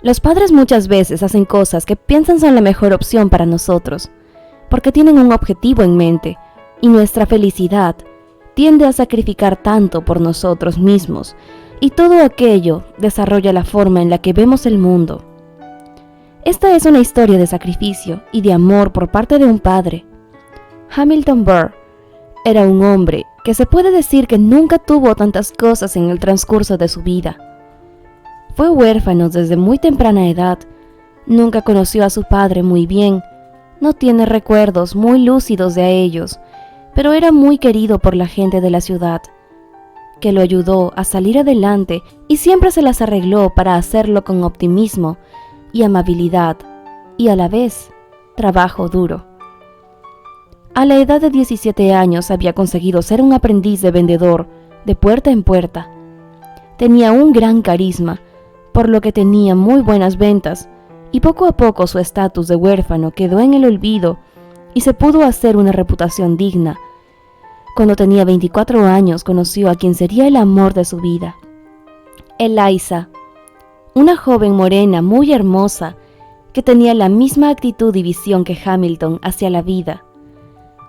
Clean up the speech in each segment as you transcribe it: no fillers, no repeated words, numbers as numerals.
Los padres muchas veces hacen cosas que piensan son la mejor opción para nosotros, porque tienen un objetivo en mente, y nuestra felicidad tiende a sacrificar tanto por nosotros mismos, y todo aquello desarrolla la forma en la que vemos el mundo. Esta es una historia de sacrificio y de amor por parte de un padre. Hamilton Burr era un hombre que se puede decir que nunca tuvo tantas cosas en el transcurso de su vida. Fue huérfano desde muy temprana edad, nunca conoció a su padre muy bien, no tiene recuerdos muy lúcidos de ellos, pero era muy querido por la gente de la ciudad, que lo ayudó a salir adelante y siempre se las arregló para hacerlo con optimismo y amabilidad, y a la vez, trabajo duro. A la edad de 17 años había conseguido ser un aprendiz de vendedor de puerta en puerta. Tenía un gran carisma, por lo que tenía muy buenas ventas, y poco a poco su estatus de huérfano quedó en el olvido y se pudo hacer una reputación digna. Cuando tenía 24 años conoció a quien sería el amor de su vida, Eliza, una joven morena muy hermosa que tenía la misma actitud y visión que Hamilton hacia la vida.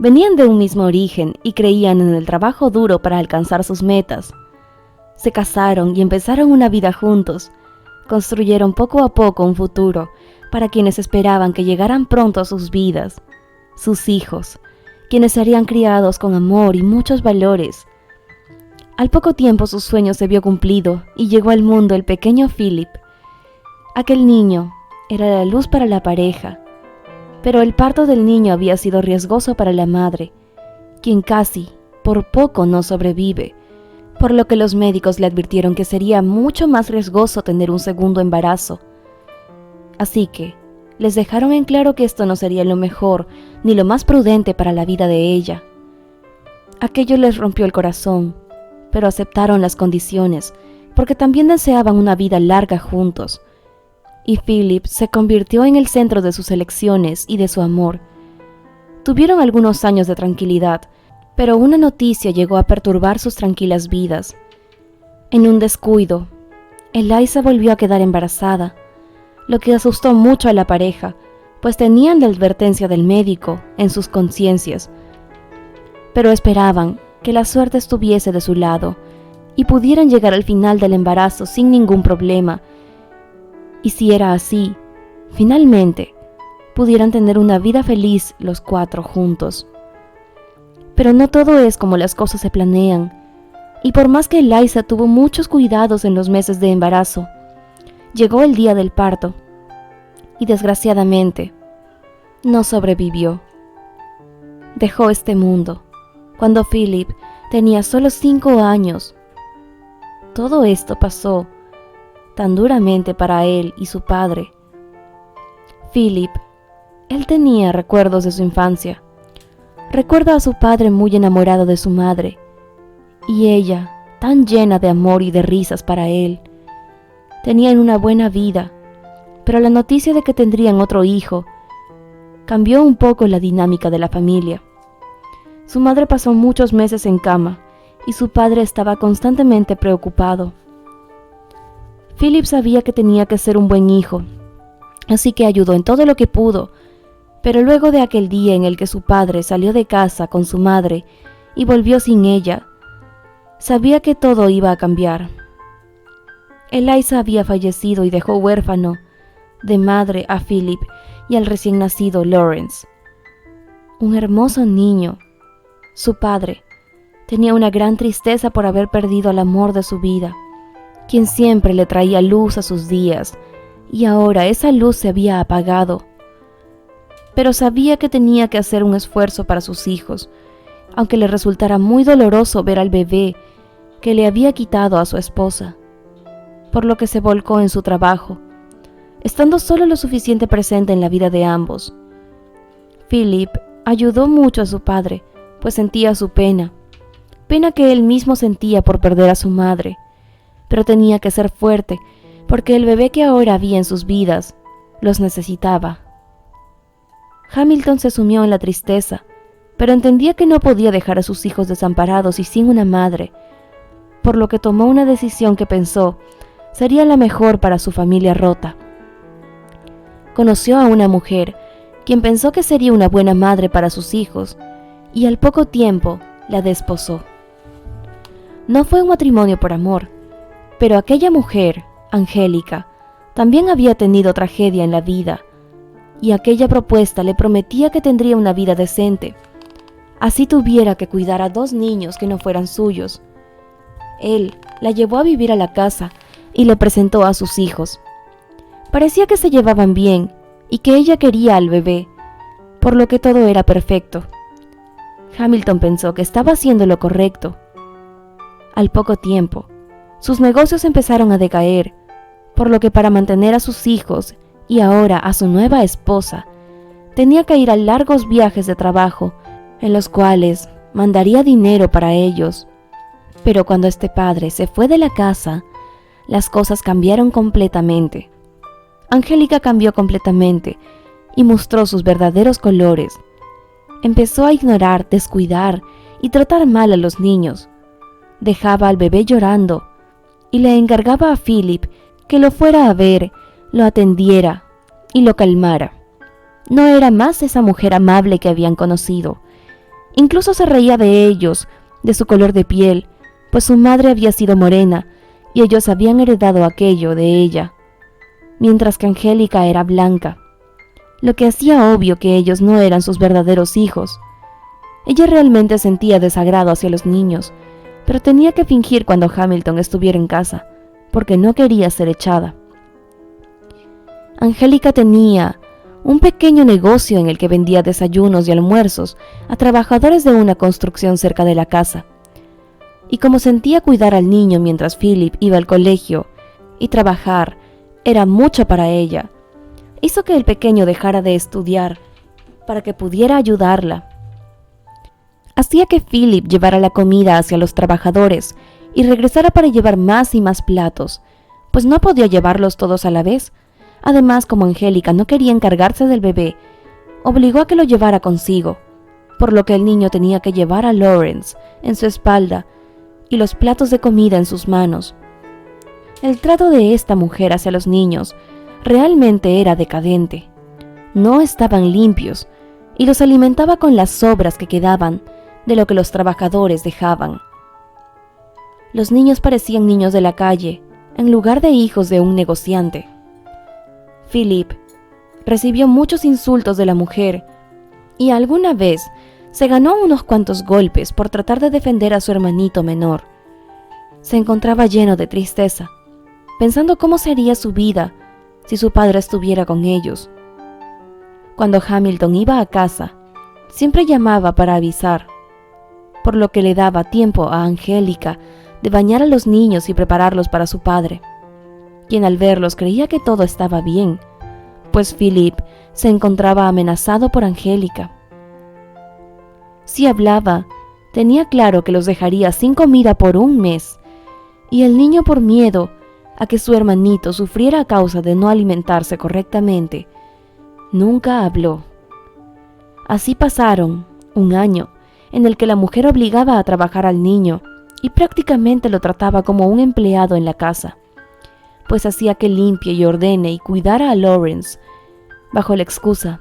Venían de un mismo origen y creían en el trabajo duro para alcanzar sus metas. Se casaron y empezaron una vida juntos. Construyeron poco a poco un futuro para quienes esperaban que llegaran pronto a sus vidas, sus hijos, quienes serían criados con amor y muchos valores. Al poco tiempo su sueño se vio cumplido y llegó al mundo el pequeño Philip. Aquel niño era la luz para la pareja, pero el parto del niño había sido riesgoso para la madre, quien casi por poco no sobrevive, por lo que los médicos le advirtieron que sería mucho más riesgoso tener un segundo embarazo. Así que les dejaron en claro que esto no sería lo mejor ni lo más prudente para la vida de ella. Aquello les rompió el corazón, pero aceptaron las condiciones porque también deseaban una vida larga juntos. Y Philip se convirtió en el centro de sus elecciones y de su amor. Tuvieron algunos años de tranquilidad, pero una noticia llegó a perturbar sus tranquilas vidas. En un descuido, Eliza volvió a quedar embarazada, lo que asustó mucho a la pareja, pues tenían la advertencia del médico en sus conciencias, pero esperaban que la suerte estuviese de su lado y pudieran llegar al final del embarazo sin ningún problema. Y si era así, finalmente pudieran tener una vida feliz los cuatro juntos. Pero no todo es como las cosas se planean, y por más que Eliza tuvo muchos cuidados en los meses de embarazo, llegó el día del parto, y desgraciadamente, no sobrevivió. Dejó este mundo, cuando Philip tenía solo 5 años. Todo esto pasó tan duramente para él y su padre. Philip, él tenía recuerdos de su infancia. Recuerda a su padre muy enamorado de su madre, y ella tan llena de amor y de risas para él. Tenían una buena vida, pero la noticia de que tendrían otro hijo cambió un poco la dinámica de la familia. Su madre pasó muchos meses en cama, y su padre estaba constantemente preocupado. Philip sabía que tenía que ser un buen hijo, así que ayudó en todo lo que pudo. Pero luego de aquel día en el que su padre salió de casa con su madre y volvió sin ella, sabía que todo iba a cambiar. Eliza había fallecido y dejó huérfano de madre a Philip y al recién nacido Lawrence, un hermoso niño. Su padre tenía una gran tristeza por haber perdido al amor de su vida, quien siempre le traía luz a sus días, y ahora esa luz se había apagado. Pero sabía que tenía que hacer un esfuerzo para sus hijos, aunque le resultara muy doloroso ver al bebé que le había quitado a su esposa, por lo que se volcó en su trabajo, estando solo lo suficiente presente en la vida de ambos. Philip ayudó mucho a su padre, pues sentía su pena que él mismo sentía por perder a su madre, pero tenía que ser fuerte, porque el bebé que ahora había en sus vidas los necesitaba. Hamilton se sumió en la tristeza, pero entendía que no podía dejar a sus hijos desamparados y sin una madre, por lo que tomó una decisión que pensó sería la mejor para su familia rota. conoció a una mujer, quien pensó que sería una buena madre para sus hijos, y al poco tiempo la desposó. No fue un matrimonio por amor, pero aquella mujer, Angélica, también había tenido tragedia en la vida, y aquella propuesta le prometía que tendría una vida decente, así tuviera que cuidar a 2 niños que no fueran suyos. Él la llevó a vivir a la casa y le presentó a sus hijos. Parecía que se llevaban bien y que ella quería al bebé, por lo que todo era perfecto. Hamilton pensó que estaba haciendo lo correcto. Al poco tiempo, sus negocios empezaron a decaer, por lo que para mantener a sus hijos y ahora a su nueva esposa, tenía que ir a largos viajes de trabajo, en los cuales mandaría dinero para ellos. Pero cuando este padre se fue de la casa, las cosas cambiaron completamente. Angélica cambió completamente y mostró sus verdaderos colores. Empezó a ignorar, descuidar y tratar mal a los niños. Dejaba al bebé llorando y le encargaba a Philip que lo fuera a ver, lo atendiera y lo calmara. No era más esa mujer amable que habían conocido. Incluso se reía de ellos, de su color de piel, pues su madre había sido morena y ellos habían heredado aquello de ella, mientras que Angélica era blanca, lo que hacía obvio que ellos no eran sus verdaderos hijos. Ella realmente sentía desagrado hacia los niños, pero tenía que fingir cuando Hamilton estuviera en casa, porque no quería ser echada. Angélica tenía un pequeño negocio en el que vendía desayunos y almuerzos a trabajadores de una construcción cerca de la casa. Y como sentía cuidar al niño mientras Philip iba al colegio y trabajar era mucho para ella, hizo que el pequeño dejara de estudiar para que pudiera ayudarla. Hacía que Philip llevara la comida hacia los trabajadores y regresara para llevar más y más platos, pues no podía llevarlos todos a la vez. Además, como Angélica no quería encargarse del bebé, obligó a que lo llevara consigo, por lo que el niño tenía que llevar a Lawrence en su espalda y los platos de comida en sus manos. El trato de esta mujer hacia los niños realmente era decadente. No estaban limpios y los alimentaba con las sobras que quedaban de lo que los trabajadores dejaban. Los niños parecían niños de la calle, en lugar de hijos de un negociante. Philip recibió muchos insultos de la mujer y alguna vez se ganó unos cuantos golpes por tratar de defender a su hermanito menor. Se encontraba lleno de tristeza, pensando cómo sería su vida si su padre estuviera con ellos. Cuando Hamilton iba a casa, siempre llamaba para avisar, por lo que le daba tiempo a Angélica de bañar a los niños y prepararlos para su padre, quien al verlos creía que todo estaba bien, pues Philip se encontraba amenazado por Angélica. Si hablaba, tenía claro que los dejaría sin comida por 1 mes, y el niño, por miedo a que su hermanito sufriera a causa de no alimentarse correctamente, nunca habló. Así pasaron 1 año, en el que la mujer obligaba a trabajar al niño y prácticamente lo trataba como un empleado en la casa, pues hacía que limpie y ordene y cuidara a Lawrence, bajo la excusa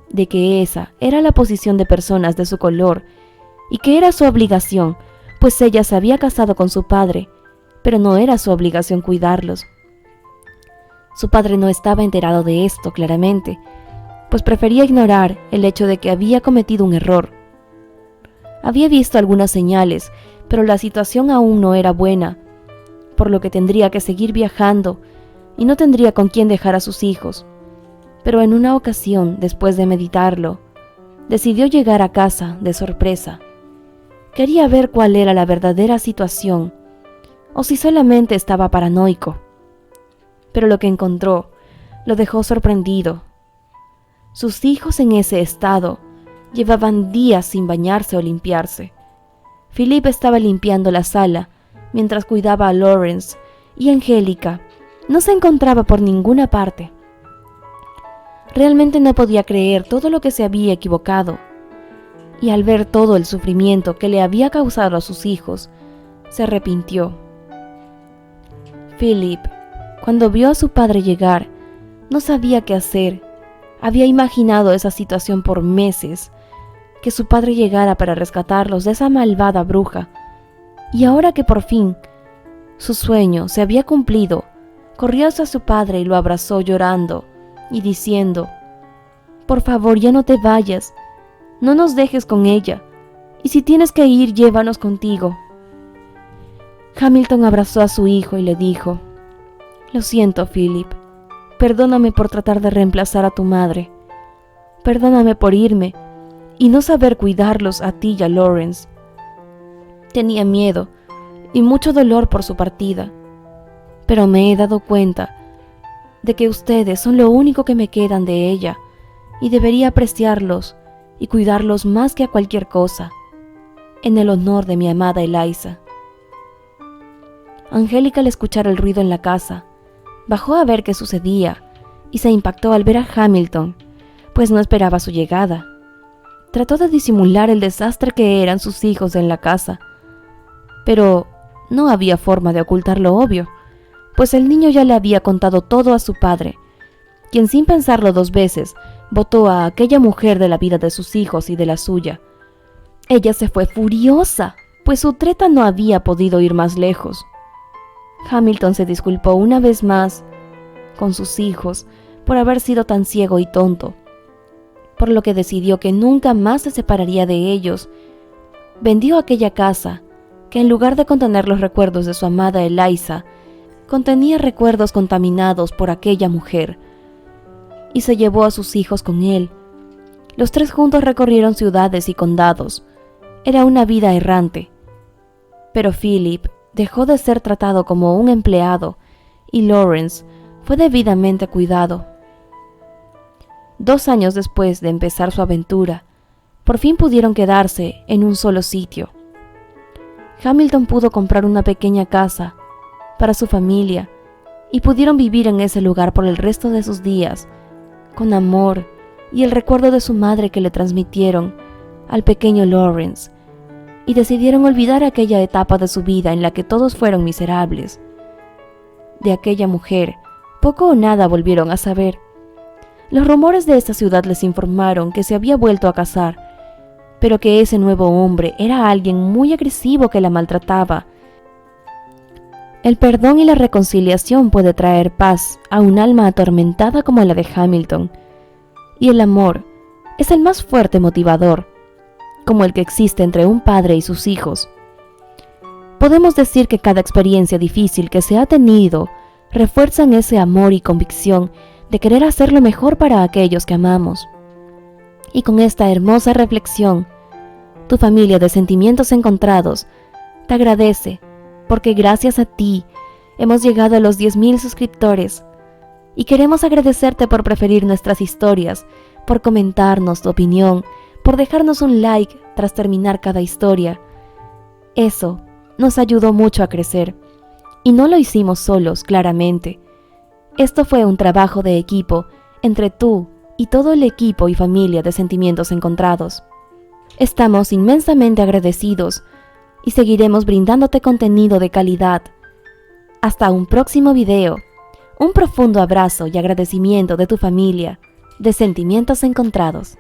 de que esa era la posición de personas de su color y que era su obligación, pues ella se había casado con su padre, pero no era su obligación cuidarlos. Su padre no estaba enterado de esto, claramente, pues prefería ignorar el hecho de que había cometido un error. Había visto algunas señales, pero la situación aún no era buena, por lo que tendría que seguir viajando y no tendría con quién dejar a sus hijos. Pero en una ocasión, después de meditarlo, decidió llegar a casa de sorpresa. Quería ver cuál era la verdadera situación, o si solamente estaba paranoico. Pero lo que encontró lo dejó sorprendido. Sus hijos en ese estado llevaban días sin bañarse o limpiarse. Philip estaba limpiando la sala mientras cuidaba a Lawrence, y Angélica no se encontraba por ninguna parte. Realmente no podía creer todo lo que se había equivocado, y al ver todo el sufrimiento que le había causado a sus hijos, se arrepintió. Philip, cuando vio a su padre llegar, no sabía qué hacer Había imaginado esa situación por meses, que su padre llegara para rescatarlos de esa malvada bruja. Y ahora que por fin su sueño se había cumplido, corrió hacia su padre y lo abrazó llorando y diciendo: «Por favor, ya no te vayas, no nos dejes con ella, y si tienes que ir, llévanos contigo». Hamilton abrazó a su hijo y le dijo: «Lo siento, Philip, perdóname por tratar de reemplazar a tu madre, perdóname por irme y no saber cuidarlos a ti y a Lawrence. Tenía miedo y mucho dolor por su partida, pero me he dado cuenta de que ustedes son lo único que me quedan de ella y debería apreciarlos y cuidarlos más que a cualquier cosa, en el honor de mi amada Eliza». Angélica, al escuchar el ruido en la casa, bajó a ver qué sucedía y se impactó al ver a Hamilton, pues no esperaba su llegada. Trató de disimular el desastre que eran sus hijos en la casa, pero no había forma de ocultar lo obvio, pues el niño ya le había contado todo a su padre, quien sin pensarlo dos veces botó a aquella mujer de la vida de sus hijos y de la suya. Ella se fue furiosa, pues su treta no había podido ir más lejos. Hamilton se disculpó una vez más con sus hijos por haber sido tan ciego y tonto, por lo que decidió que nunca más se separaría de ellos. Vendió aquella casa, que en lugar de contener los recuerdos de su amada Eliza, contenía recuerdos contaminados por aquella mujer, y se llevó a sus hijos con él. Los tres juntos recorrieron ciudades y condados. Era una vida errante. Pero Philip dejó de ser tratado como un empleado y Lawrence fue debidamente cuidado. 2 años después de empezar su aventura, por fin pudieron quedarse en un solo sitio. Hamilton pudo comprar una pequeña casa para su familia y pudieron vivir en ese lugar por el resto de sus días, con amor y el recuerdo de su madre que le transmitieron al pequeño Lawrence, y decidieron olvidar aquella etapa de su vida en la que todos fueron miserables. De aquella mujer, poco o nada volvieron a saber. Los rumores de esta ciudad les informaron que se había vuelto a casar, pero que ese nuevo hombre era alguien muy agresivo que la maltrataba. El perdón y la reconciliación puede traer paz a un alma atormentada como la de Hamilton, y el amor es el más fuerte motivador, como el que existe entre un padre y sus hijos. Podemos decir que cada experiencia difícil que se ha tenido refuerzan ese amor y convicción de querer hacer lo mejor para aquellos que amamos. Y con esta hermosa reflexión, tu familia de sentimientos encontrados te agradece, porque gracias a ti hemos llegado a los 10,000 suscriptores, y queremos agradecerte por preferir nuestras historias, por comentarnos tu opinión, por dejarnos un like tras terminar cada historia. Eso nos ayudó mucho a crecer, y no lo hicimos solos, claramente. Esto fue un trabajo de equipo entre tú y todo el equipo y familia de Sentimientos Encontrados. Estamos inmensamente agradecidos y seguiremos brindándote contenido de calidad. Hasta un próximo video. Un profundo abrazo y agradecimiento de tu familia de Sentimientos Encontrados.